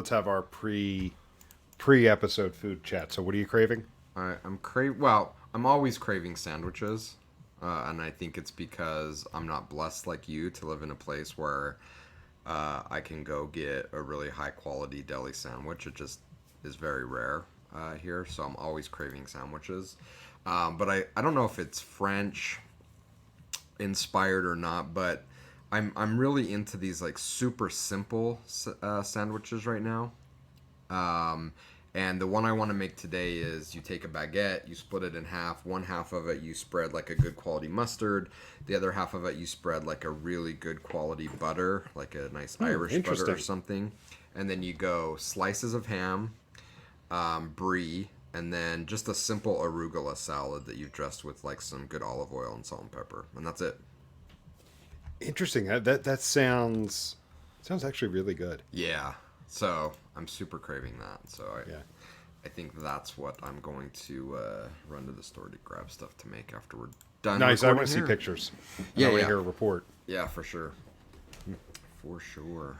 let's have our pre-episode food chat. So what are you craving? I'm always craving sandwiches, and I think it's because I'm not blessed like you to live in a place where I can go get a really high quality deli sandwich. It just is very rare here, so I'm always craving sandwiches. But I don't know if it's French inspired or not, but I'm really into these like super simple sandwiches right now. Um, and the one I want to make today is you take a baguette, you split it in half. One half of it you spread like a good quality mustard. The other half of it you spread like a really good quality butter, like a nice Irish butter or Interesting. something. And then you go slices of ham, brie, and then just a simple arugula salad that you've dressed with like some good olive oil and salt and pepper. And that's it. Interesting. That sounds actually really good. Yeah. So I'm super craving that. So Yeah. I think that's what I'm going to run to the store to grab stuff to make after we're done Nice. I recording want to see here. pictures. Yeah, I want to yeah. hear a report. Yeah, for sure. For sure.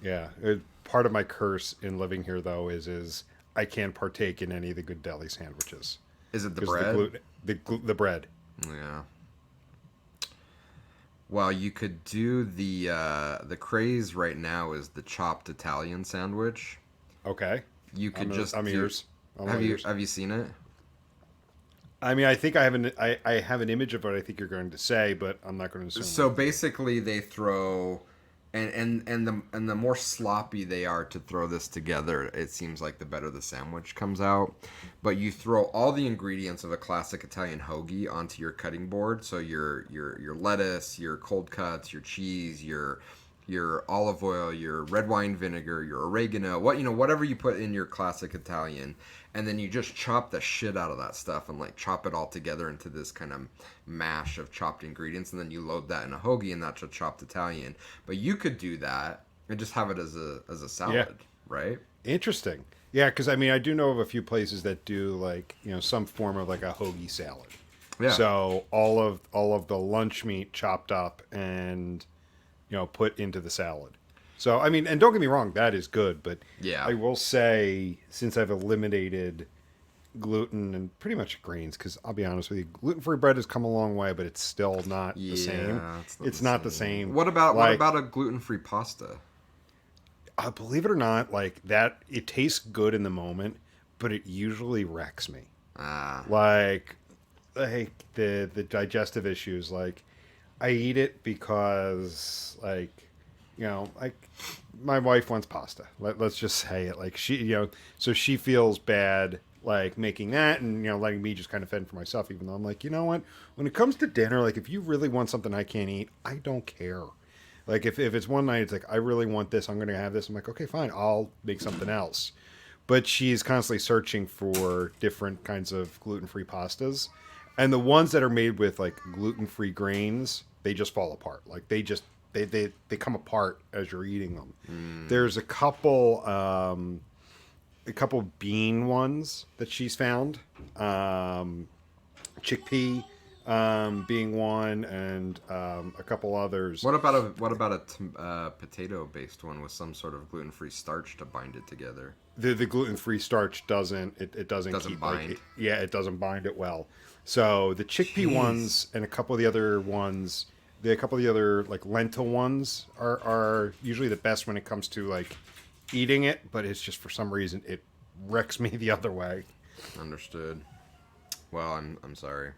Yeah. Part of my curse in living here, though, is I can't partake in any of the good deli sandwiches Is it the because bread? the bread. Yeah. Well, you could do the craze right now is the chopped Italian sandwich. Okay. You could just I'm do. ears. I'm all ears. Have you seen it? I mean, I think I have an image of what I think you're going to say, but I'm not going to assume So anything. basically, they throw, and the more sloppy they are to throw this together, it seems like the better the sandwich comes out. But you throw all the ingredients of a classic Italian hoagie onto your cutting board. So your lettuce, your cold cuts, your cheese, your olive oil, your red wine vinegar, your oregano, whatever you put in your classic Italian, and then you just chop the shit out of that stuff and like chop it all together into this kind of mash of chopped ingredients, and then you load that in a hoagie, and that's a chopped Italian. But you could do that and just have it as a Yeah. salad, right? Interesting. Yeah, because I mean, I do know of a few places that do like some form of like a hoagie salad. Yeah. So all of the lunch meat chopped up and put into the salad. So I mean, and don't get me wrong, that is good. But Yeah. I will say, since I've eliminated gluten and pretty much grains, because I'll be honest with you, gluten-free bread has come a long way, but it's still not the same. Yeah, it's not It's the not the same. same. What Like, about a gluten-free pasta? believe it or not, like that, it tastes good in the moment, but it usually wrecks me. Ah, Like, the digestive issues. Like, I eat it because like my wife wants pasta. Let's just say it. Like so she feels bad like making that and letting me just kind of fend for myself. Even though I'm like, you know what? When it comes to dinner, like if you really want something I can't eat, I don't care. Like if it's one night, it's like I really want this, I'm gonna have this. I'm like, okay, fine, I'll make something else. But she's constantly searching for different kinds of gluten-free pastas, and the ones that are made with like gluten-free grains, they just fall apart. Like they come apart as you're eating them. There's a couple bean ones that she's found. Chickpea being one, and a couple others. what about a potato-based one with some sort of gluten-free starch to bind it together? The gluten free starch doesn't Doesn't keep bind. yeah, it doesn't bind it well. So the chickpea Jeez. ones and a couple of the other like lentil ones are usually the best when it comes to like eating it, but it's just for some reason it wrecks me the other way. Understood. Well, I'm sorry.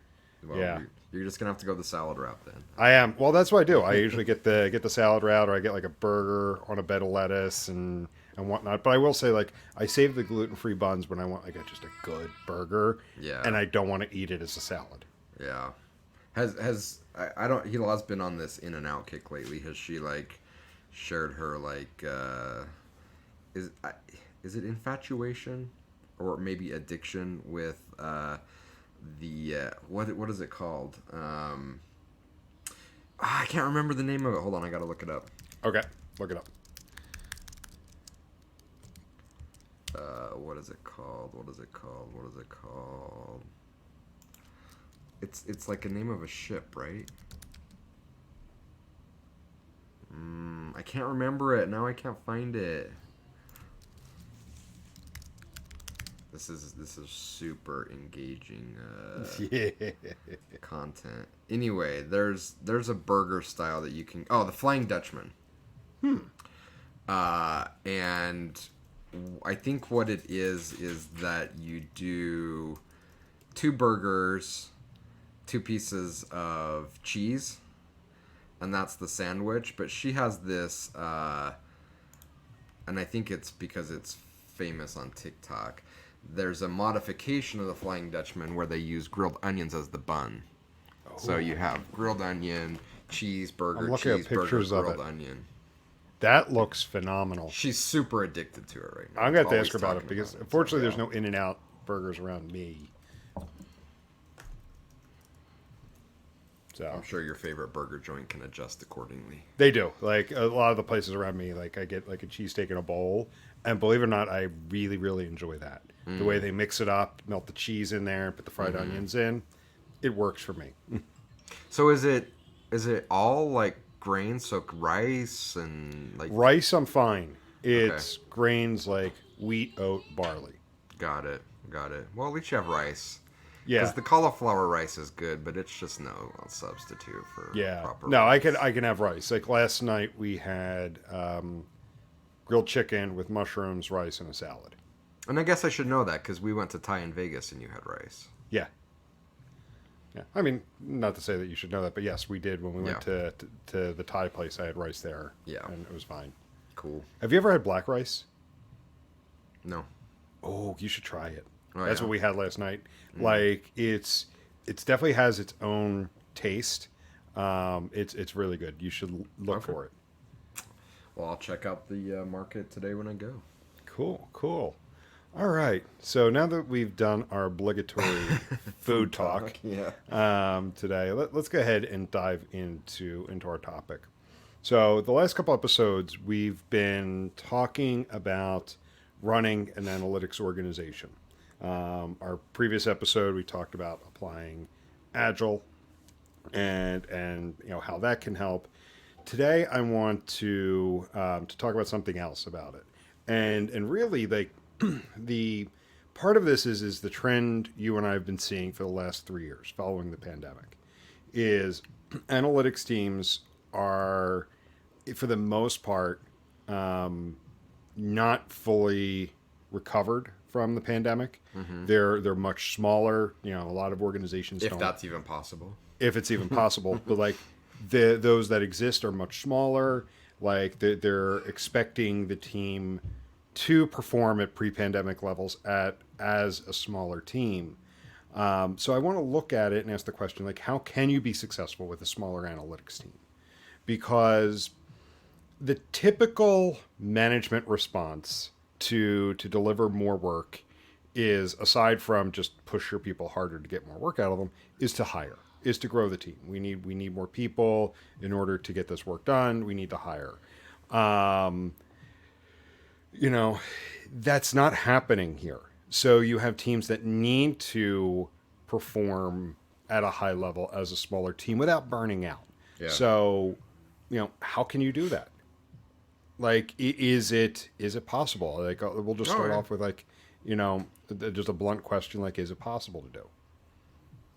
Well, Yeah. you're just gonna have to go the salad route then. I am. Well, that's what I do. I usually get the salad route, or I get like a burger on a bed of lettuce and whatnot. But I will say, like, I save the gluten free buns when I want like just a good burger, Yeah. and I don't want to eat it as a salad. Yeah. Has I don't Hila's been on this in and out kick lately. Has she like shared her like is is it infatuation or maybe addiction with the what is it called? I can't remember the name of it. Hold on, I gotta look it up. Okay, look it up. What is it called? What is it called? What is it called? It's like a name of a ship, right? I can't remember it now. I can't find it. This is super engaging Yeah. content. Anyway, there's a burger style that you can. Oh, the Flying Dutchman. And I think what it is that you do 2 burgers, 2 pieces of cheese, and that's the sandwich. But she has this, and I think it's because it's famous on TikTok. There's a modification of the Flying Dutchman where they use grilled onions as the bun. So you have grilled onion, cheeseburger, I'm looking at pictures of grilled it. onion. That looks phenomenal. She's super addicted to it right now. I'm going to have to Always ask her about it talking because, it. unfortunately, So, there's no In-N-Out burgers around me. So I'm sure your favorite burger joint can adjust accordingly. they do. Like a lot of the places around me, like I get like a cheesesteak in a bowl, and believe it or not, I really, really enjoy that. The way they mix it up, melt the cheese in there, put the fried onions in, it works for me. So is it all like grains, so rice and like Rice, I'm fine. It's grains like wheat, oat, barley. got it. Well, at least you have rice. Yeah, Because the cauliflower rice is good, but it's just no substitute for yeah. proper No, rice. I can have rice. Like last night, we had grilled chicken with mushrooms, rice, and a salad. And I guess I should know that because we went to Thai in Vegas and you had rice. Yeah. Yeah. I mean, not to say that you should know that, but yes, we did when we went to the Thai place. I had rice there. Yeah. And it was fine. Cool. Have you ever had black rice? No. Oh, you should try it. Oh, That's yeah? what we had last night. Like it's definitely has its own taste. It's really good. You should look Okay. for it. Well, I'll check out the market today when I go. Cool. All right. So now that we've done our obligatory food talk Yeah. today, let's go ahead and dive into our topic. So the last couple episodes, we've been talking about running an analytics organization. Our previous episode, we talked about applying Agile and how that can help. Today, I want to talk about something else about it, and really like the part of this is the trend you and I have been seeing for the last 3 years following the pandemic is analytics teams are, for the most part, not fully recovered from the pandemic. They're much smaller. A lot of organizations If don't, that's even possible. if it's even possible. But like those that exist are much smaller. Like they're expecting the team to perform at pre-pandemic levels as a smaller team. So I want to look at it and ask the question, like, how can you be successful with a smaller analytics team? Because the typical management response to deliver more work is, aside from just push your people harder to get more work out of them, is to hire, is to grow the team. We need more people in order to get this work done. We need to hire. That's not happening here. So you have teams that need to perform at a high level as a smaller team without burning out. Yeah. So, how can you do that? Like, is it possible? Like, we'll just start yeah. off with like, just a blunt question, like, is it possible to do?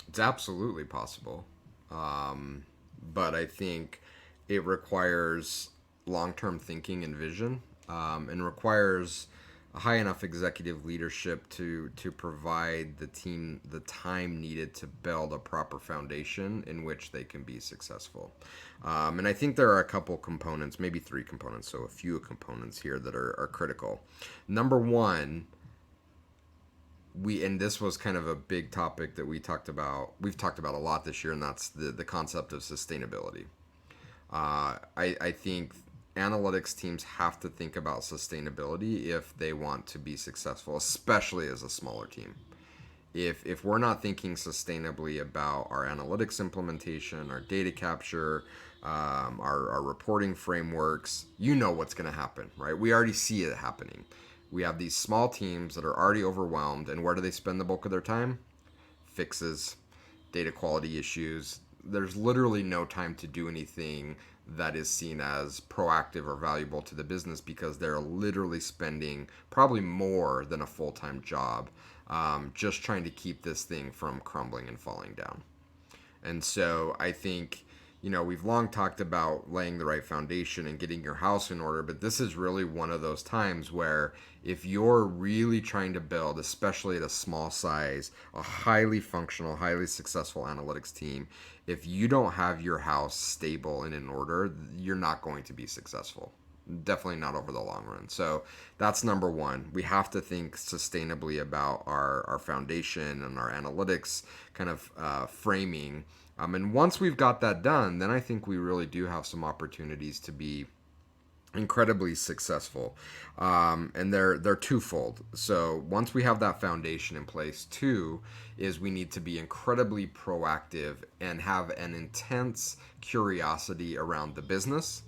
It's absolutely possible. But I think it requires long-term thinking and vision, and requires a high enough executive leadership to provide the team the time needed to build a proper foundation in which they can be successful. And I think there are a couple components, maybe 3 components, so a few components here that are critical. Number one, and this was kind of a big topic that we've talked about a lot this year, and that's the concept of sustainability. I think analytics teams have to think about sustainability if they want to be successful, especially as a smaller team. If we're not thinking sustainably about our analytics implementation, our data capture, our reporting frameworks, what's going to happen, right? We already see it happening. We have these small teams that are already overwhelmed, and where do they spend the bulk of their time? Fixes, data quality issues, there's literally no time to do anything that is seen as proactive or valuable to the business because they're literally spending probably more than a full-time job just trying to keep this thing from crumbling and falling down. And so I think, we've long talked about laying the right foundation and getting your house in order, but this is really one of those times where if you're really trying to build, especially at a small size, a highly functional, highly successful analytics team, if you don't have your house stable and in order, you're not going to be successful. Definitely not over the long run. So that's number one. We have to think sustainably about our foundation and our analytics kind of framing. And once we've got that done, then I think we really do have some opportunities to be incredibly successful. And they're twofold. So once we have that foundation in place, two is we need to be incredibly proactive and have an intense curiosity around the business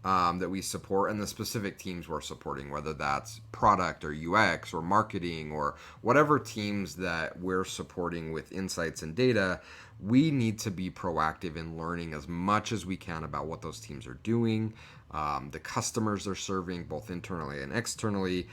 that we support and the specific teams we're supporting, whether that's product or UX or marketing or whatever teams that we're supporting with insights and data. We need to be proactive in learning as much as we can about what those teams are doing, the customers they're serving, both internally and externally,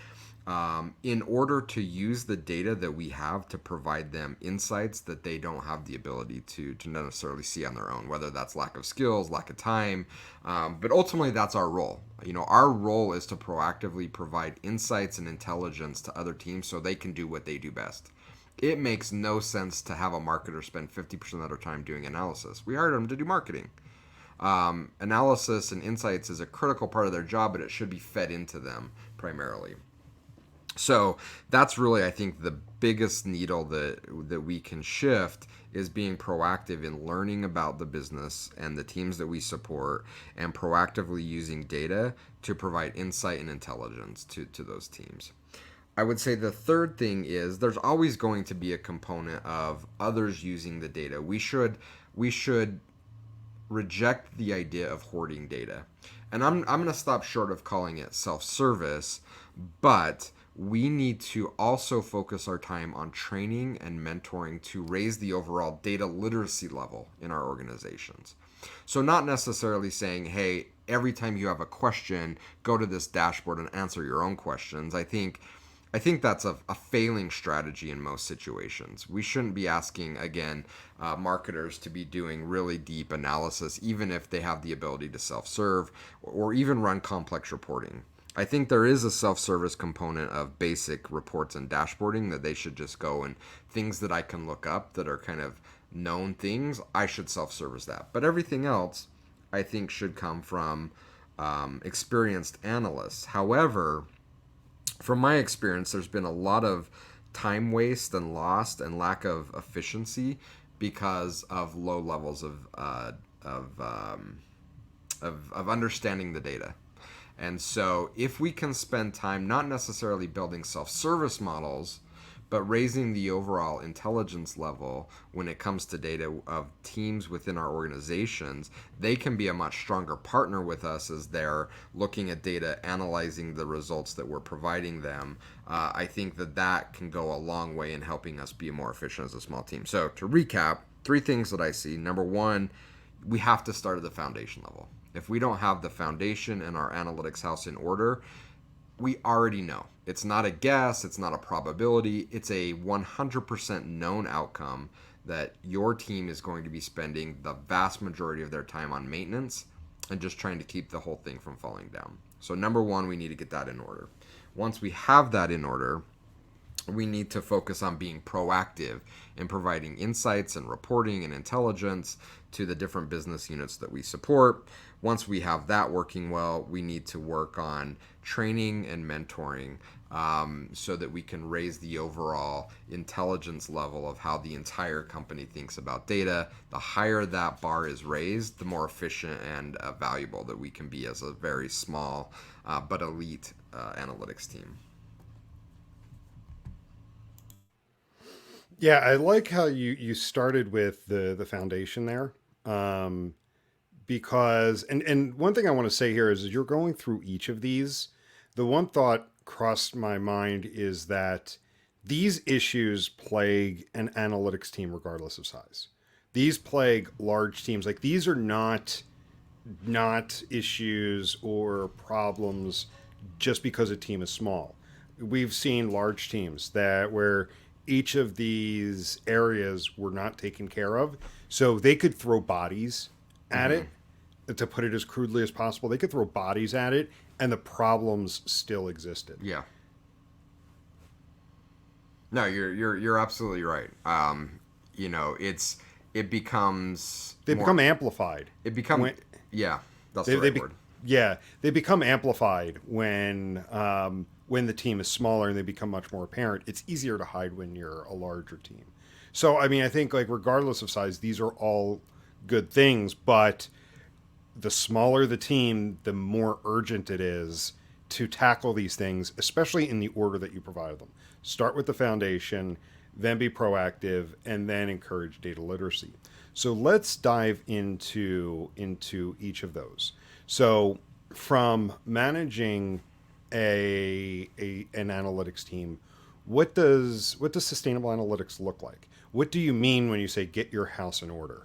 in order to use the data that we have to provide them insights that they don't have the ability to necessarily see on their own, whether that's lack of skills, lack of time. But ultimately, that's our role. Our role is to proactively provide insights and intelligence to other teams so they can do what they do best. It makes no sense to have a marketer spend 50% of their time doing analysis. We hired them to do marketing. Analysis and insights is a critical part of their job, but it should be fed into them primarily. So that's really, I think, the biggest needle that we can shift is being proactive in learning about the business and the teams that we support and proactively using data to provide insight and intelligence to those teams. I would say the third thing is there's always going to be a component of others using the data. We should reject the idea of hoarding data. And I'm going to stop short of calling it self-service, but we need to also focus our time on training and mentoring to raise the overall data literacy level in our organizations. So not necessarily saying, hey, every time you have a question, go to this dashboard and answer your own questions. I think that's a failing strategy in most situations. We shouldn't be asking, again, marketers to be doing really deep analysis, even if they have the ability to self-serve or even run complex reporting. I think there is a self-service component of basic reports and dashboarding that they should just go and things that I can look up that are kind of known things, I should self-service that. But everything else, I think, should come from experienced analysts. However, from my experience, there's been a lot of time waste and lost and lack of efficiency because of low levels of understanding the data. And so if we can spend time not necessarily building self-service models, but raising the overall intelligence level when it comes to data of teams within our organizations, they can be a much stronger partner with us as they're looking at data, analyzing the results that we're providing them. I think that can go a long way in helping us be more efficient as a small team. So to recap, 3 things that I see. Number 1, we have to start at the foundation level. If we don't have the foundation and our analytics house in order, we already know. It's not a guess, it's not a probability, it's a 100% known outcome that your team is going to be spending the vast majority of their time on maintenance and just trying to keep the whole thing from falling down. So number 1, we need to get that in order. Once we have that in order, we need to focus on being proactive in providing insights and reporting and intelligence to the different business units that we support. Once we have that working well, we need to work on training and mentoring so that we can raise the overall intelligence level of how the entire company thinks about data. The higher that bar is raised, the more efficient and valuable that we can be as a very small but elite analytics team. Yeah, I like how you started with the foundation there. Because and one thing I want to say here is as you're going through each of these, the one thought crossed my mind is that these issues plague an analytics team regardless of size. these plague large teams. Like these are not issues or problems just because a team is small. We've seen large teams that where each of these areas were not taken care of, so they could throw bodies at Hmm. it. To put it as crudely as possible, they could throw bodies at it, and the problems still existed. Yeah. No, you're absolutely right. You know, it becomes They more. become amplified It become when Yeah, that's they, the they right be, word. yeah, they become amplified when the team is smaller and they become much more apparent. It's easier to hide when you're a larger team. So I mean, I think like regardless of size, these are all good things, but the smaller the team, the more urgent it is to tackle these things, especially in the order that you provide them. Start with the foundation, then be proactive, and then encourage data literacy. So let's dive into each of those. So from managing an analytics team, what does sustainable analytics look like? What do you mean when you say get your house in order?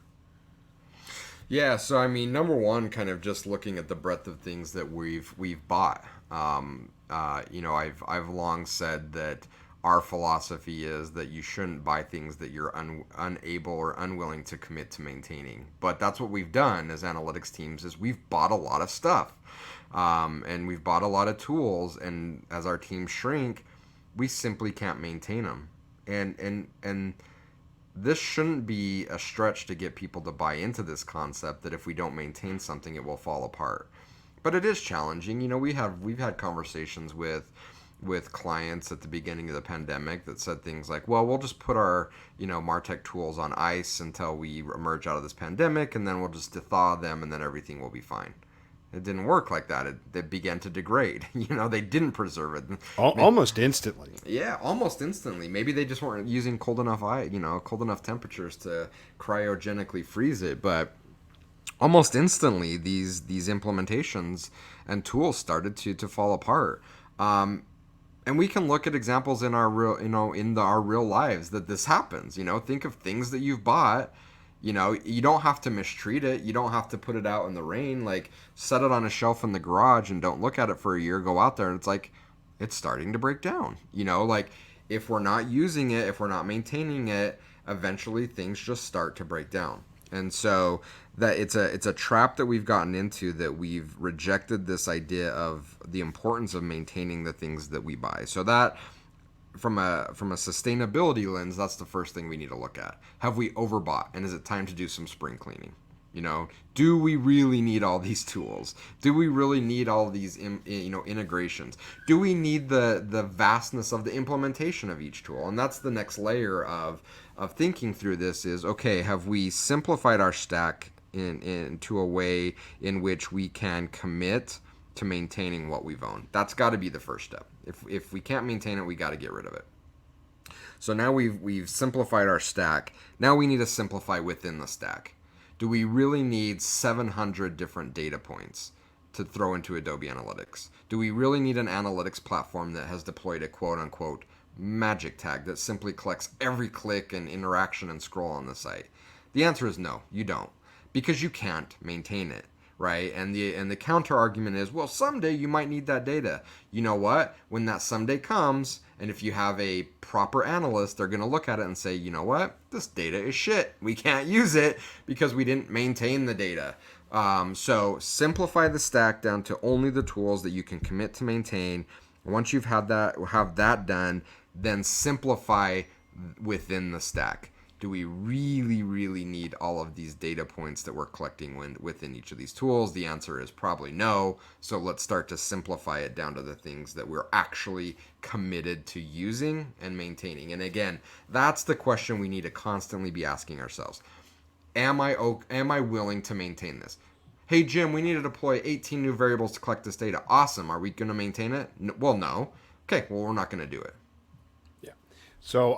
Yeah, so I mean, number one, kind of just looking at the breadth of things that we've bought. You know, I've long said that our philosophy is that you shouldn't buy things that you're unable or unwilling to commit to maintaining. But that's what we've done as analytics teams is we've bought a lot of stuff, and we've bought a lot of tools. And as our teams shrink, we simply can't maintain them. And this shouldn't be a stretch to get people to buy into this concept that if we don't maintain something it will fall apart. But it is challenging. You know, we've had conversations with clients at the beginning of the pandemic that said things like, well, we'll just put our, you know, martech tools on ice until we emerge out of this pandemic, and then we'll just thaw them, and then everything will be fine. It didn't work like that. It began to degrade. You know, they didn't preserve it. Almost instantly. Yeah, almost instantly. Maybe they just weren't using cold enough temperatures to cryogenically freeze it, but almost instantly these implementations and tools started to fall apart. And we can look at examples in our real, our real lives that this happens. You know, think of things that you've bought. You know, you don't have to mistreat it. You don't have to put it out in the rain. Like, set it on a shelf in the garage and don't look at it for a year. Go out there and it's like, it's starting to break down. You know, like if we're not using it, if we're not maintaining it, eventually things just start to break down. And so that it's a trap that we've gotten into, that we've rejected this idea of the importance of maintaining the things that we buy. So that from a sustainability lens, that's the first thing we need to look at. Have we overbought, and is it time to do some spring cleaning? You know, do we really need all these tools? Do we really need all these integrations? Do we need the vastness of the implementation of each tool? And that's the next layer of thinking through this is, okay, have we simplified our stack into a way in which we can commit to maintaining what we've owned? That's got to be the first step. If we can't maintain it, we got to get rid of it. So now we've simplified our stack. Now we need to simplify within the stack. Do we really need 700 different data points to throw into Adobe Analytics? Do we really need an analytics platform that has deployed a quote unquote magic tag that simply collects every click and interaction and scroll on the site? The answer is no, you don't, because you can't maintain it, right? And the counter argument is, well, someday you might need that data. You know what? When that someday comes, and if you have a proper analyst, they're going to look at it and say, you know what? This data is shit. We can't use it because we didn't maintain the data. So simplify the stack down to only the tools that you can commit to maintain. Once you've have that done, then simplify within the stack. Do we really, really need all of these data points that we're collecting within each of these tools? The answer is probably no. So let's start to simplify it down to the things that we're actually committed to using and maintaining. And again, that's the question we need to constantly be asking ourselves. Am I willing to maintain this? Hey, Jim, we need to deploy 18 new variables to collect this data. Awesome. Are we going to maintain it? Well, no. Okay, well, we're not going to do it. Yeah. So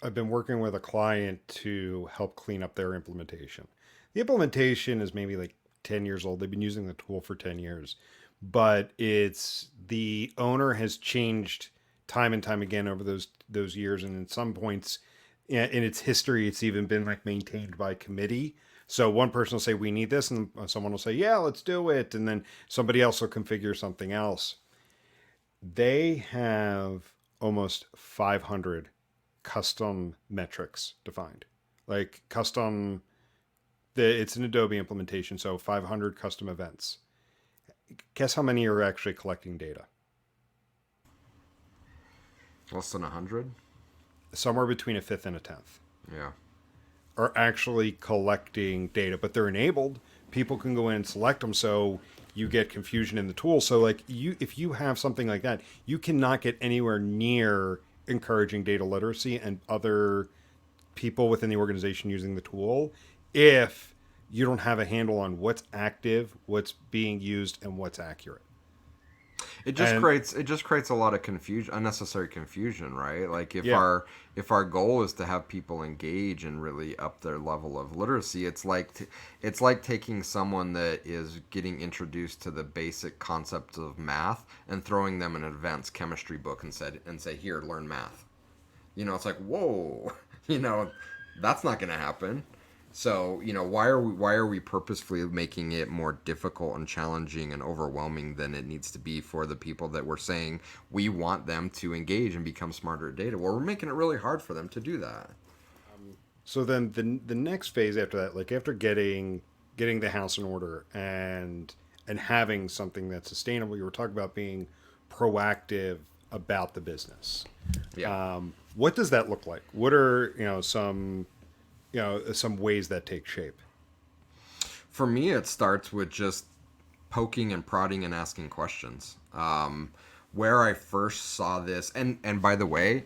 I've been working with a client to help clean up their implementation. The implementation is maybe like 10 years old. They've been using the tool for 10 years, but it's the owner has changed time and time again over those years, and in some points in its history, it's even been like maintained by committee. So one person will say we need this, and someone will say yeah, let's do it, and then somebody else will configure something else. They have almost 500 custom metrics defined, like custom. It's an Adobe implementation, so 500 custom events. Guess how many are actually collecting data? Less than 100. Somewhere between a fifth and a tenth Yeah. are actually collecting data, but they're enabled. People can go in and select them, so you get confusion in the tool. So, like if you have something like that, you cannot get anywhere near encouraging data literacy and other people within the organization using the tool if you don't have a handle on what's active, what's being used, and what's accurate. And It just creates a lot of confusion, unnecessary confusion, right? Like yeah, if our goal is to have people engage and really up their level of literacy, it's like taking someone that is getting introduced to the basic concepts of math and throwing them an advanced chemistry book and say here, learn math. It's like, whoa, that's not going to happen. So, why are we purposefully making it more difficult and challenging and overwhelming than it needs to be for the people that we're saying we want them to engage and become smarter at data? Well, we're making it really hard for them to do that. so then the next phase after that, like after getting the house in order and having something that's sustainable, you were talking about being proactive about the business. Yeah. What does that look like? What are some ways that take shape? For me, it starts with just poking and prodding and asking questions. Where I first saw this, and by the way,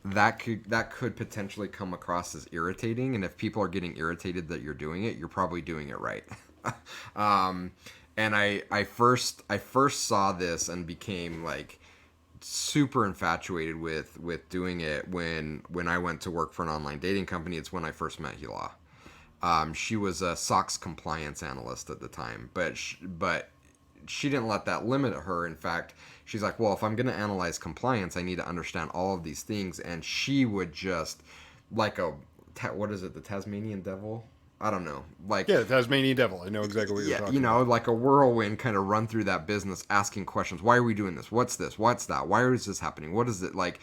that could potentially come across as irritating. And if people are getting irritated that you're doing it, you're probably doing it right. um, and I first saw this and became like super infatuated with doing it when I went to work for an online dating company. It's when I first met Hila. She was a SOX compliance analyst at the time, but she didn't let that limit her. In fact, she's like, well, if I'm going to analyze compliance, I need to understand all of these things. And she would just like what is it, the Tasmanian devil? I don't know. Like, Yeah, the Tasmanian devil. I know exactly what you're yeah, talking about. like a whirlwind kind of run through that business, asking questions. Why are we doing this? What's this? What's that? Why is this happening? What is it like?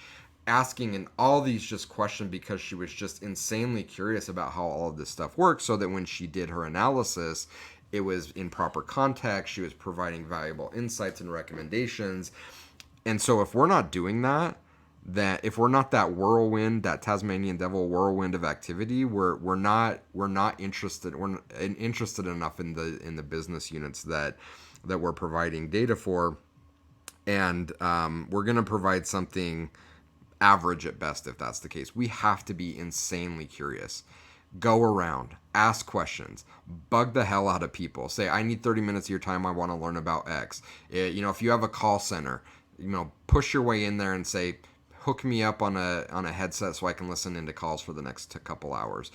Asking and all these just questions because she was just insanely curious about how all of this stuff works, so that when she did her analysis, it was in proper context. She was providing valuable insights and recommendations. And so if we're not doing that, that if we're not that whirlwind, that Tasmanian devil whirlwind of activity, we're not interested. We're not interested enough in the business units that we're providing data for, and we're gonna provide something average at best if that's the case. We have to be insanely curious. Go around, ask questions, bug the hell out of people. Say, I need 30 minutes of your time. I want to learn about X. If you have a call center, push your way in there and say, hook me up on a headset so I can listen into calls for the next couple hours.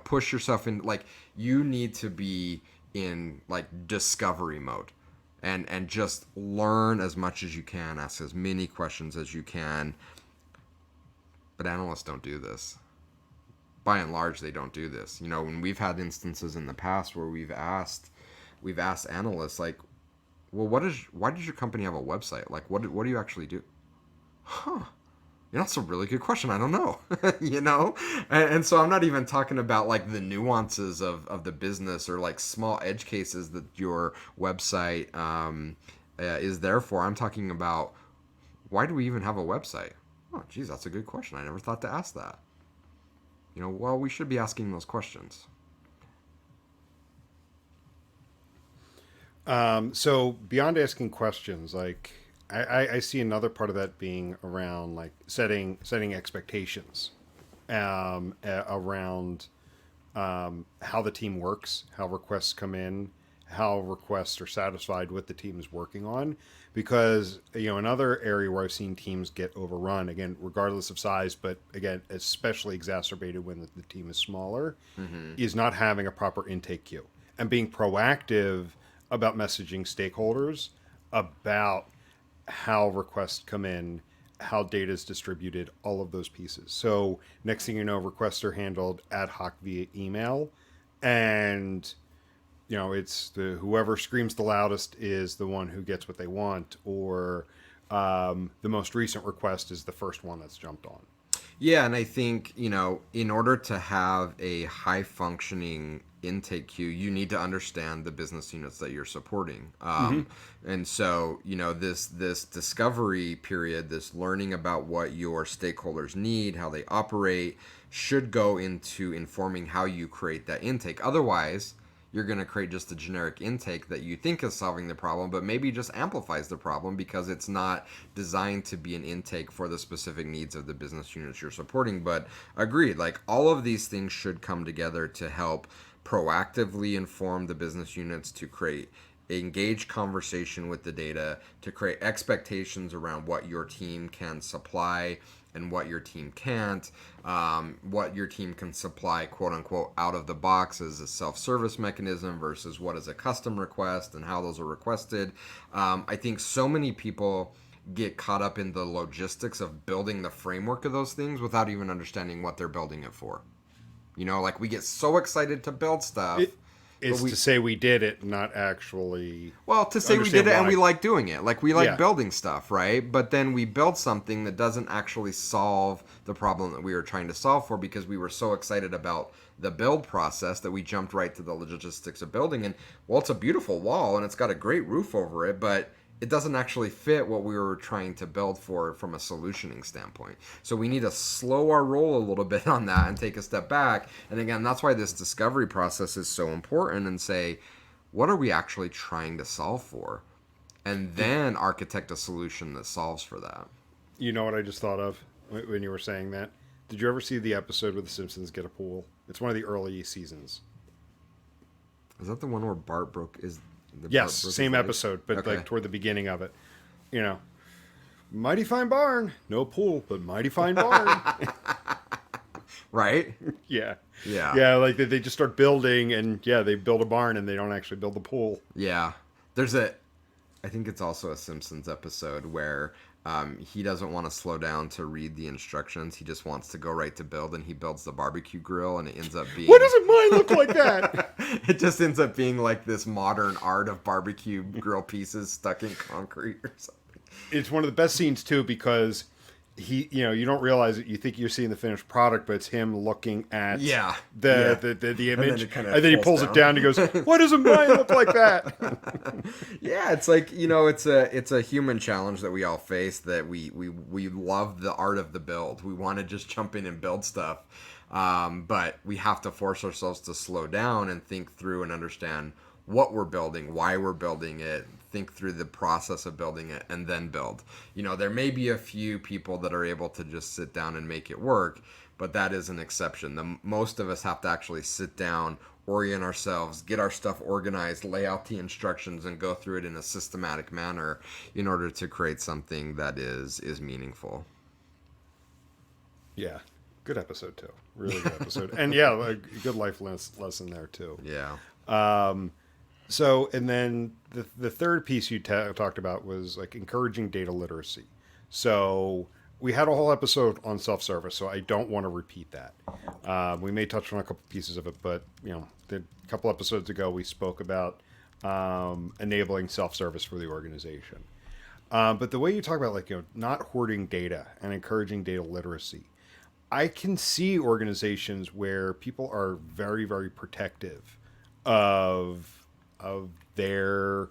Push yourself in. Like, you need to be in like discovery mode and just learn as much as you can, ask as many questions as you can. But analysts don't do this. By and large, they don't do this. When we've had instances in the past where we've asked analysts like, well, why does your company have a website? Like, what do you actually do? Huh. That's a really good question. I don't know. And so I'm not even talking about like the nuances of the business or like small edge cases that your website is there for. I'm talking about, why do we even have a website? Oh, geez, that's a good question. I never thought to ask that. Well, we should be asking those questions. So beyond asking questions, like I see another part of that being around like setting expectations around how the team works, how requests come in, how requests are satisfied with the team is working on. Because another area where I've seen teams get overrun, again, regardless of size, but again, especially exacerbated when the team is smaller, is not having a proper intake queue and being proactive about messaging stakeholders about how requests come in, how data is distributed, all of those pieces. So next thing you know, requests are handled ad hoc via email, and it's the whoever screams the loudest is the one who gets what they want, or the most recent request is the first one that's jumped on. Yeah, and I think, in order to have a high functioning intake queue, you need to understand the business units that you're supporting. And so, this discovery period, this learning about what your stakeholders need, how they operate, should go into informing how you create that intake. Otherwise, you're going to create just a generic intake that you think is solving the problem, but maybe just amplifies the problem because it's not designed to be an intake for the specific needs of the business units you're supporting. But agreed, like all of these things should come together to help proactively inform the business units to create engage conversation with the data, to create expectations around what your team can supply and what your team can't, what your team can supply, quote unquote, out of the box as a self-service mechanism versus what is a custom request and how those are requested. I think so many people get caught up in the logistics of building the framework of those things without even understanding what they're building it for. Like we get so excited to build stuff. It's to say we did it, not actually. Well, to say we did it and we like doing it. Like we like Yeah. building stuff, right? But then we build something that doesn't actually solve the problem that we were trying to solve for because we were so excited about the build process that we jumped right to the logistics of building. And well, it's a beautiful wall and it's got a great roof over it, but it doesn't actually fit what we were trying to build for from a solutioning standpoint. So we need to slow our roll a little bit on that and take a step back. And again, that's why this discovery process is so important, and say, what are we actually trying to solve for? And then architect a solution that solves for that. You know what I just thought of when you were saying that? Did you ever see the episode where the Simpsons get a pool? It's one of the early seasons. Is that the one where Bart broke Yes, same episode, but Okay. like toward the beginning of it. Mighty fine barn. No pool, but mighty fine barn. Right? Yeah. Yeah. Yeah, like they just start building, and they build a barn, and they don't actually build the pool. Yeah. I think it's also a Simpsons episode where he doesn't want to slow down to read the instructions. He just wants to go right to build, and he builds the barbecue grill, and it ends up being... Why doesn't mine look like that? It just ends up being like this modern art of barbecue grill pieces stuck in concrete or something. It's one of the best scenes, too, because you don't realize it. You think you're seeing the finished product, but it's him looking at the image, and then he pulls it down and he goes, why doesn't mine look like that? Yeah, it's like, it's a human challenge that we all face, that we love the art of the build. We want to just jump in and build stuff. But we have to force ourselves to slow down and think through and understand what we're building, why we're building it, think through the process of building it, and then build. There may be a few people that are able to just sit down and make it work, but that is an exception. Most of us have to actually sit down, orient ourselves, get our stuff organized, lay out the instructions, and go through it in a systematic manner in order to create something that is meaningful. Yeah. Good episode, too. Really good episode. And a good life lesson there, too. Yeah. So, and then the third piece you talked about was like encouraging data literacy. So we had a whole episode on self-service, so I don't want to repeat that. We may touch on a couple pieces of it, but a couple episodes ago we spoke about enabling self-service for the organization. But the way you talk about not hoarding data and encouraging data literacy, I can see organizations where people are very, very protective of their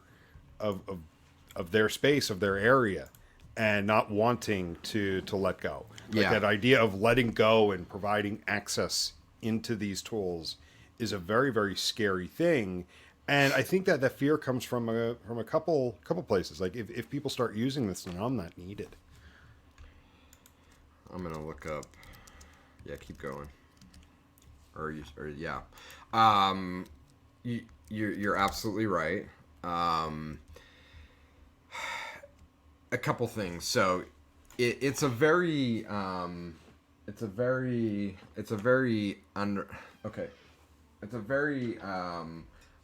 space, of their area, and not wanting to let go. Like that idea of letting go and providing access into these tools is a very, very scary thing. And I think that fear comes from a couple places. Like if people start using this, then I'm not needed. I'm gonna look up. Yeah, keep going. You're absolutely right. A couple things. So it's a very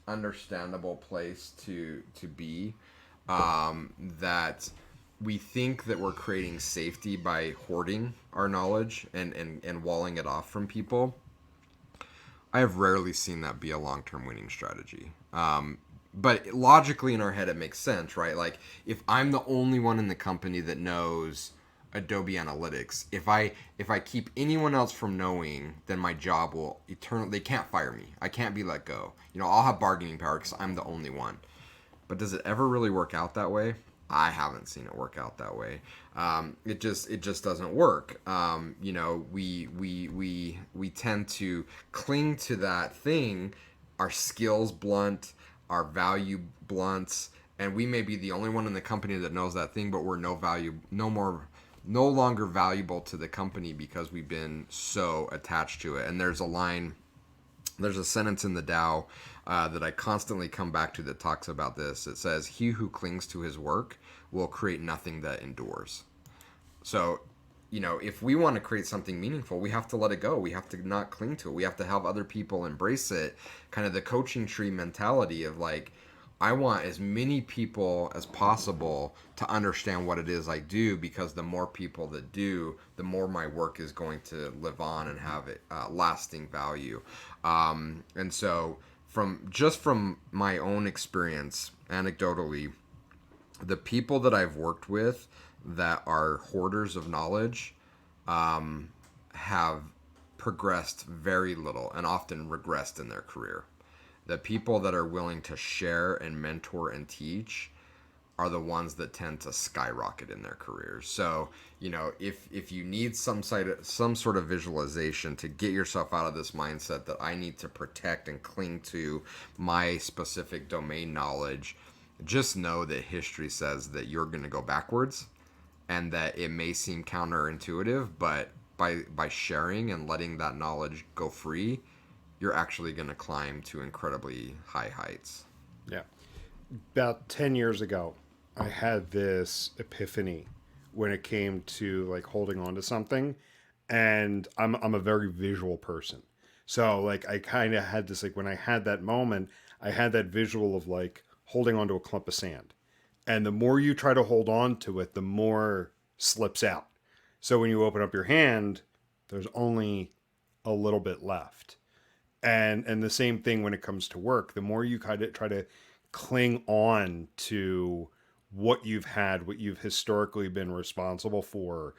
understandable place to be, that we think that we're creating safety by hoarding our knowledge and walling it off from people. I have rarely seen that be a long-term winning strategy. But logically in our head, it makes sense, right? Like if I'm the only one in the company that knows Adobe Analytics, if I keep anyone else from knowing, then my job will eternally. They can't fire me. I can't be let go. I'll have bargaining power because I'm the only one. But does it ever really work out that way? I haven't seen it work out that way. It just doesn't work. We tend to cling to that thing. Our skills blunt, our value blunts, and we may be the only one in the company that knows that thing, but we're no longer valuable to the company because we've been so attached to it. And there's a sentence in the Tao that I constantly come back to that talks about this. It says, "He who clings to his work will create nothing that endures." So, if we want to create something meaningful, we have to let it go. We have to not cling to it. We have to have other people embrace it. Kind of the coaching tree mentality of like, I want as many people as possible to understand what it is I do, because the more people that do, the more my work is going to live on and have lasting value. And so, from my own experience, anecdotally, the people that I've worked with that are hoarders of knowledge have progressed very little and often regressed in their career. The people that are willing to share and mentor and teach are the ones that tend to skyrocket in their careers. So, if you need some sort of visualization to get yourself out of this mindset that I need to protect and cling to my specific domain knowledge, just know that history says that you're going to go backwards, and that it may seem counterintuitive, but by sharing and letting that knowledge go free, you're actually going to climb to incredibly high heights. Yeah. About 10 years ago, I had this epiphany when it came to like holding on to something. And I'm a very visual person. So like I kind of had this, like when I had that moment, I had that visual of like holding onto a clump of sand. And the more you try to hold on to it, the more slips out. So when you open up your hand, there's only a little bit left. And the same thing when it comes to work. The more you kind of try to cling on to what you've had, what you've historically been responsible for,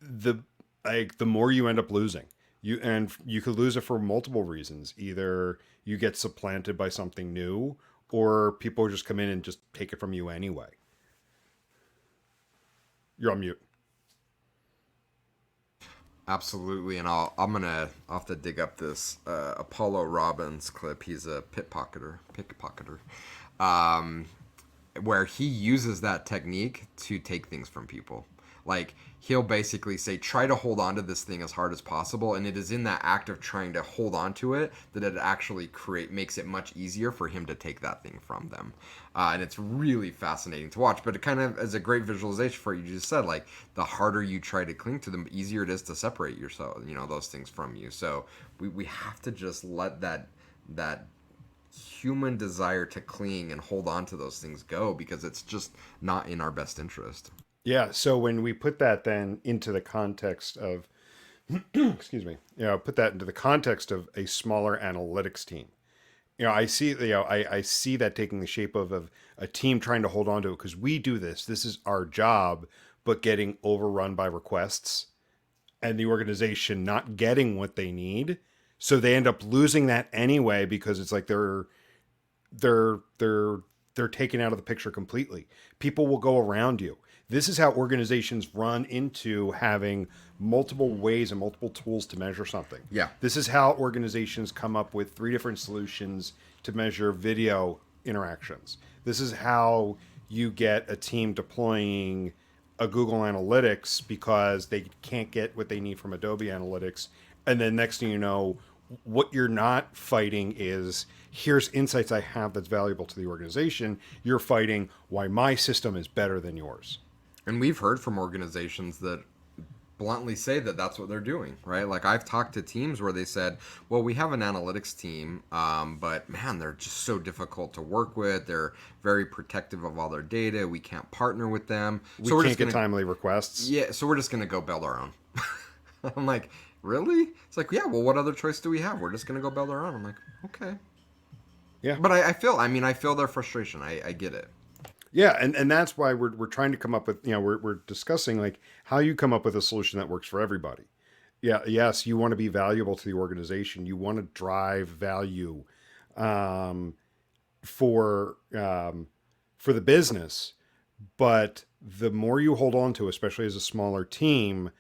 the the more you end up losing. You could lose it for multiple reasons. Either you get supplanted by something new, or people just come in and just take it from you anyway. You're on mute. Absolutely, and I'll have to dig up this Apollo Robbins clip. He's a pickpocketer, where he uses that technique to take things from people. Like he'll basically say, try to hold on to this thing as hard as possible, and it is in that act of trying to hold on to it that it actually makes it much easier for him to take that thing from them. And it's really fascinating to watch. But it kind of is a great visualization for what you just said. Like the harder you try to cling to them, the easier it is to separate yourself, those things from you. So we have to just let that human desire to cling and hold on to those things go, because it's just not in our best interest. Yeah. So when we put that then into the context of, excuse me, put that into the context of a smaller analytics team. I see that taking the shape of a team trying to hold on to it because we do this. This is our job, but getting overrun by requests and the organization not getting what they need. So they end up losing that anyway because it's like they're they're taken out of the picture completely. People will go around you. This is how organizations run into having multiple ways and multiple tools to measure something. Yeah. This is how organizations come up with 3 different solutions to measure video interactions. This is how you get a team deploying a Google Analytics because they can't get what they need from Adobe Analytics. And then next thing you know, what you're not fighting is here's insights I have that's valuable to the organization. You're fighting why my system is better than yours. And we've heard from organizations that bluntly say that that's what they're doing, right? Like I've talked to teams where they said, "Well, we have an analytics team, but man, they're just so difficult to work with. They're very protective of all their data. We can't partner with them, We so we're can't just get gonna, timely requests. yeah, so we're just gonna go build our own." I'm like, really? It's like, yeah. Well, what other choice do we have? We're just gonna go build our own. I'm like, okay. Yeah. But I feel their frustration. I get it. Yeah, and that's why we're trying to come up with, we're discussing like how you come up with a solution that works for everybody. Yeah, yes, you want to be valuable to the organization. You want to drive value um, for the business, but the more you hold on to, especially as a smaller team,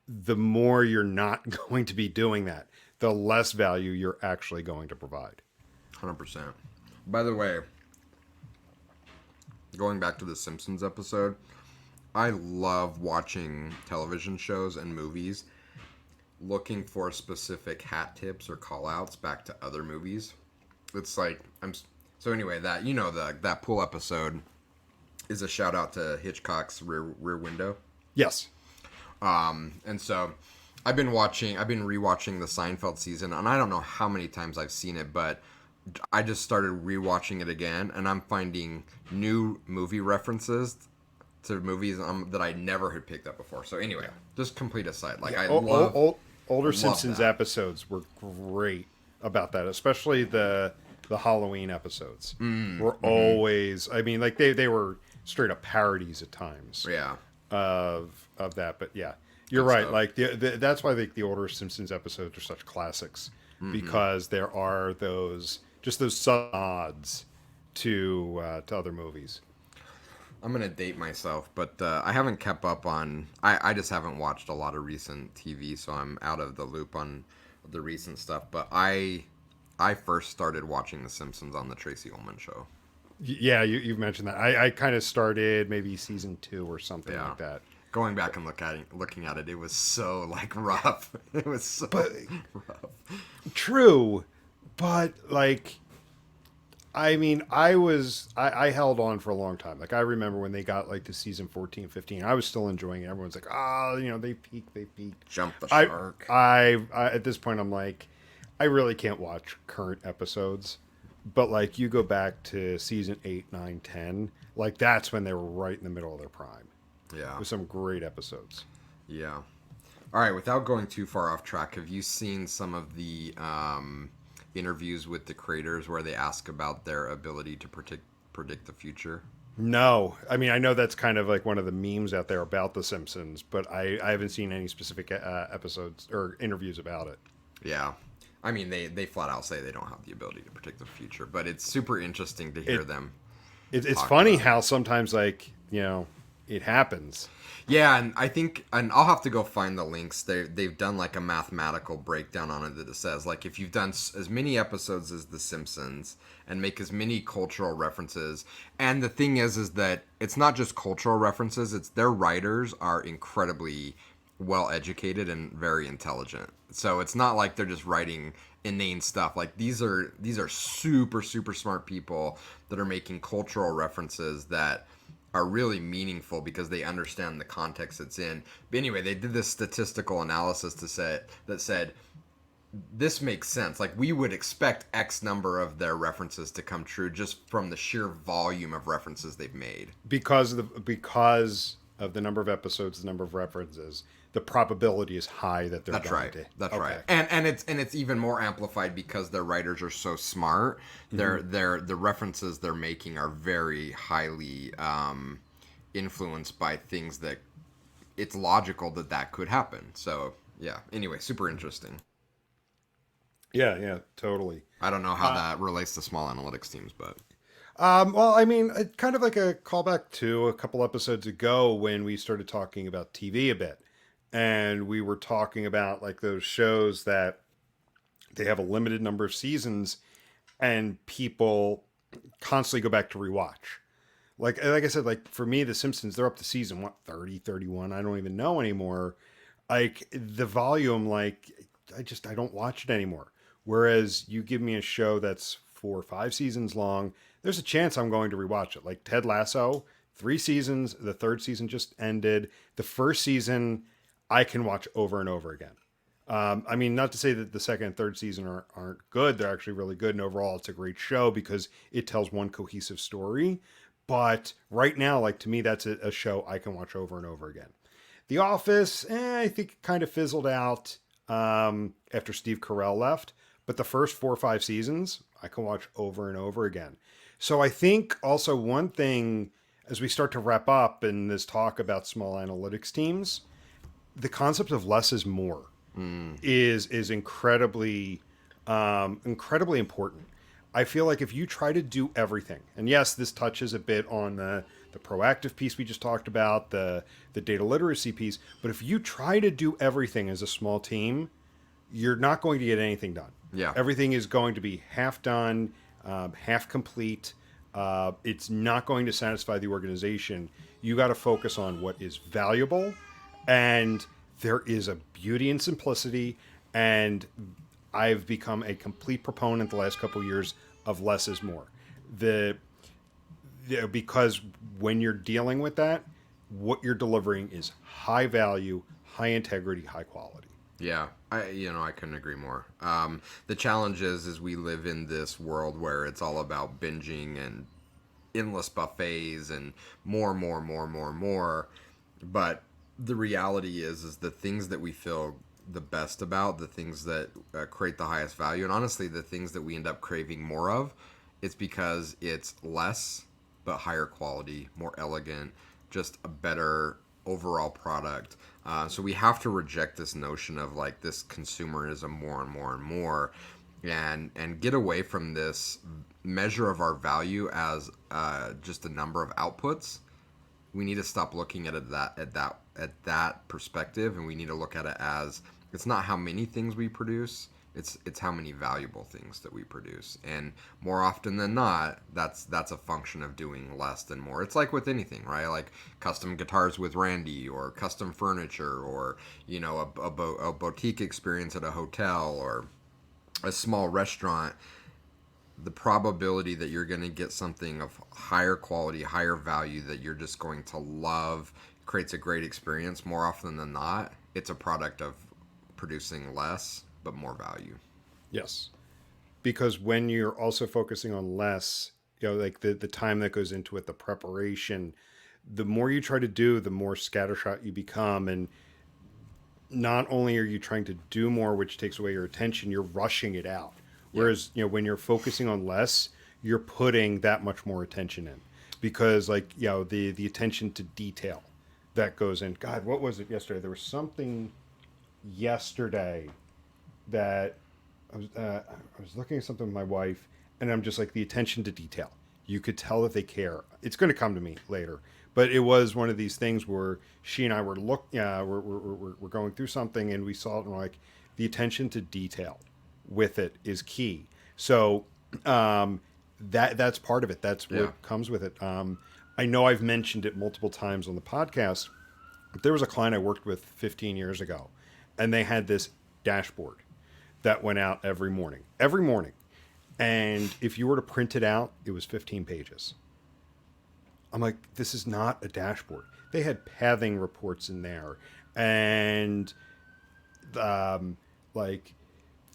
the more you're not going to be doing that. The less value you're actually going to provide. 100%. By the way, going back to the Simpsons episode, I love watching television shows and movies looking for specific hat tips or call outs back to other movies. It's like so anyway, that that pool episode is a shout out to Hitchcock's Rear Window. Yes. And so I've been rewatching the Seinfeld season, and I don't know how many times I've seen it, but I just started rewatching it again, and I'm finding new movie references to movies that I never had picked up before. So anyway, just complete aside. Like Older love Simpsons that. episodes were great about that, especially the Halloween episodes. Were always, I mean, like they were straight up parodies at times. Yeah. Of that, but yeah, you're Good right. stuff. Like that's why the older Simpsons episodes are such classics because there are those sub nods to other movies. I'm gonna date myself, but I haven't kept up on. I just haven't watched a lot of recent TV, so I'm out of the loop on the recent stuff. But I first started watching The Simpsons on the Tracy Ullman show. Yeah, you've mentioned that. I kind of started maybe season 2 or something Yeah. like that. Going back and looking at it, it was so like rough. It was so But rough. true, but like, I mean, I held on for a long time. Like I remember when they got like to season 14, 15, I was still enjoying it. Everyone's like, oh, they peaked. Jump the I, shark. I at this point I'm like, I really can't watch current episodes. But like you go back to season 8, 9, 10, like that's when they were right in the middle of their prime. Yeah. With some great episodes. Yeah. All right. Without going too far off track, have you seen some of the interviews with the creators where they ask about their ability to predict the future? No, I mean I know that's kind of like one of the memes out there about The Simpsons, but I haven't seen any specific episodes or interviews about it. Yeah. I mean, they flat out say they don't have the ability to predict the future, but it's super interesting to hear them. It's talk funny about it. how sometimes like it happens. Yeah, and I think, and I'll have to go find the links. They've done like a mathematical breakdown on it that it says like if you've done as many episodes as The Simpsons and make as many cultural references, and the thing is that it's not just cultural references; it's their writers are incredibly well educated and very intelligent. So it's not like they're just writing inane stuff. Like these are super smart people that are making cultural references that are really meaningful because they understand the context it's in. But anyway, they did this statistical analysis that said this makes sense. Like we would expect X number of their references to come true just from the sheer volume of references they've made. Because of the number of episodes, the number of references, the probability is high that they're That's going right. to. That's Okay. right. And it's even more amplified because their writers are so smart. The references they're making are very highly influenced by things that it's logical that could happen. So yeah. Anyway, super interesting. Yeah, totally. I don't know how that relates to small analytics teams, but Well, I mean, kind of like a callback to a couple episodes ago when we started talking about TV a bit. And we were talking about like those shows that they have a limited number of seasons and people constantly go back to rewatch. Like I said, like for me, The Simpsons, they're up to season, what, 30, 31? I don't even know anymore. Like the volume, like I don't watch it anymore. Whereas you give me a show that's 4 or 5 seasons long, there's a chance I'm going to rewatch it. Like Ted Lasso, 3 seasons. The third season just ended. The first season, I can watch over and over again. I mean, not to say that the second and third season aren't good. They're actually really good. And overall, it's a great show because it tells one cohesive story. But right now, like to me, that's a show I can watch over and over again. The Office, I think it kind of fizzled out after Steve Carell left. But the first 4 or 5 seasons, I can watch over and over again. So I think also one thing as we start to wrap up in this talk about small analytics teams, the concept of less is more is incredibly important. I feel like if you try to do everything, and yes, this touches a bit on the proactive piece we just talked about, the data literacy piece, but if you try to do everything as a small team, you're not going to get anything done. Yeah. Everything is going to be half done, half complete. It's not going to satisfy the organization. You got to focus on what is valuable, and there is a beauty in simplicity. And I've become a complete proponent the last couple of years of less is more. Because when you're dealing with that, what you're delivering is high value, high integrity, high quality. Yeah, I couldn't agree more. The challenge is we live in this world where it's all about binging and endless buffets and more, more, more, more, more. But the reality is the things that we feel the best about, the things that create the highest value, and honestly, the things that we end up craving more of, it's because it's less but higher quality, more elegant, just a better overall product. So we have to reject this notion of like this consumerism more and more and more, and get away from this measure of our value as just a number of outputs. We need to stop looking at it at that perspective, and we need to look at it as it's not how many things we produce, it's how many valuable things that we produce. And more often than not, that's a function of doing less than more. It's like with anything, right? Like custom guitars with Randy, or custom furniture, or a boutique experience at a hotel, or a small restaurant. The probability that you're going to get something of higher quality, higher value that you're just going to love creates a great experience. More often than not, it's a product of producing less but more value. Yes. Because when you're also focusing on less, like the time that goes into it, the preparation, the more you try to do, the more scattershot you become. And not only are you trying to do more, which takes away your attention, you're rushing it out. Whereas, when you're focusing on less, you're putting that much more attention in. Because the attention to detail that goes in. God, what was it yesterday? There was something yesterday that I was looking at something with my wife, and I'm just like, the attention to detail. You could tell that they care. It's going to come to me later, but it was one of these things where she and I were we're going through something, and we saw it, and we're like, the attention to detail with it is key. So that's part of it. That's what comes with it. I know I've mentioned it multiple times on the podcast. But there was a client I worked with 15 years ago, and they had this dashboard that went out every morning. Every morning. And if you were to print it out, it was 15 pages. I'm like, this is not a dashboard. They had pathing reports in there, and like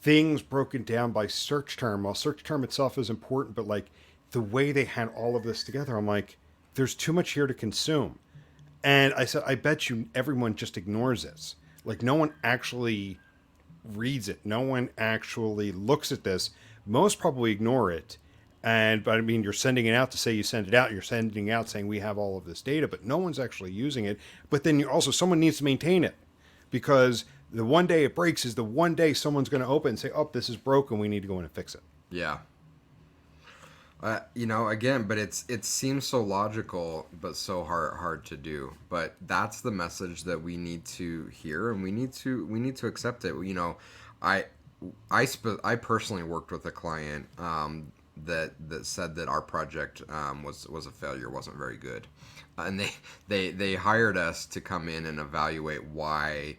things broken down by search term. While search term itself is important, but like the way they had all of this together, I'm like, there's too much here to consume. And I said, I bet you everyone just ignores this. Like no one actually reads it. No one actually looks at this. Most probably ignore it. But I mean, you're sending it out to say you send it out. You're sending it out saying we have all of this data, but no one's actually using it. But then someone needs to maintain it, because the one day it breaks is the one day someone's going to open and say, oh, this is broken. We need to go in and fix it. Yeah. Again, but it seems so logical, but so hard to do. But that's the message that we need to hear, and we need to accept it. I personally worked with a client that said that our project was a failure, wasn't very good, and they hired us to come in and evaluate why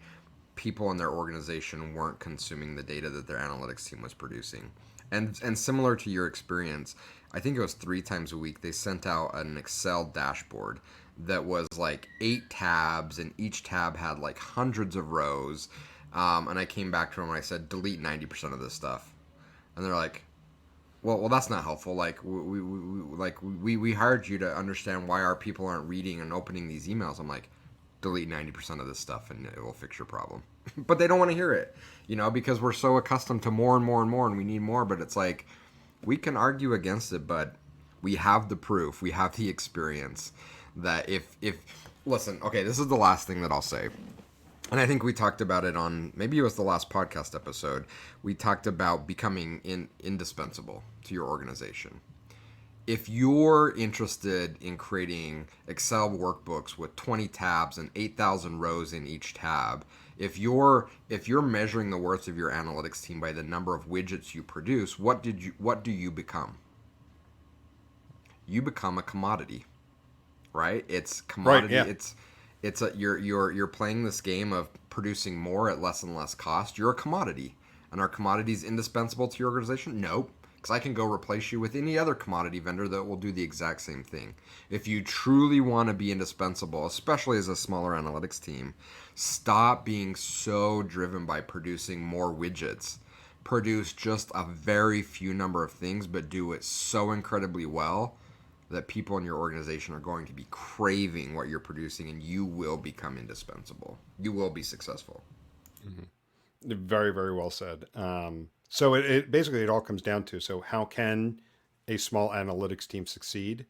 people in their organization weren't consuming the data that their analytics team was producing. And similar to your experience, I think it was 3 times a week they sent out an Excel dashboard that was like 8 tabs, and each tab had like hundreds of rows. And I came back to them and I said, delete 90% of this stuff. And they're like, well, that's not helpful. Like we hired you to understand why our people aren't reading and opening these emails. I'm like, delete 90% of this stuff and it will fix your problem. But they don't want to hear it, because we're so accustomed to more and more and more, and we need more. But it's like, we can argue against it, but we have the proof, we have the experience that if listen, okay, this is the last thing that I'll say. And I think we talked about it on, maybe it was the last podcast episode. We talked about becoming indispensable to your organization. If you're interested in creating Excel workbooks with 20 tabs and 8,000 rows in each tab, if you're measuring the worth of your analytics team by the number of widgets you produce, what do you become? You become a commodity, right? It's commodity. Right, yeah. You're playing this game of producing more at less and less cost. You're a commodity. And are commodities indispensable to your organization? Nope. Because I can go replace you with any other commodity vendor that will do the exact same thing. If you truly want to be indispensable, especially as a smaller analytics team, stop being so driven by producing more widgets. Produce just a very few number of things, but do it so incredibly well that people in your organization are going to be craving what you're producing, and you will become indispensable. You will be successful. Mm-hmm. Very, very well said. So it basically, it all comes down to, so how can a small analytics team succeed?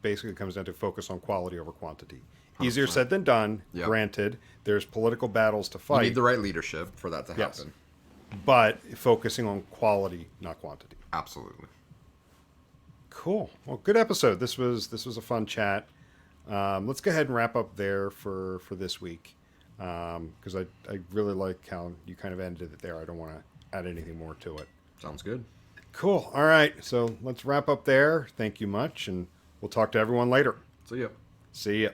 Basically, it comes down to focus on quality over quantity. 100%. Easier said than done. Yep. Granted, there's political battles to fight. You need the right leadership for that to happen. Yes. But focusing on quality, not quantity. Absolutely. Cool. Well, good episode. This was a fun chat. Let's go ahead and wrap up there for this week, because I really like how you kind of ended it there. I don't want to add anything more to it. Sounds good. Cool. All right. So let's wrap up there. Thank you much, and we'll talk to everyone later. See ya. See ya.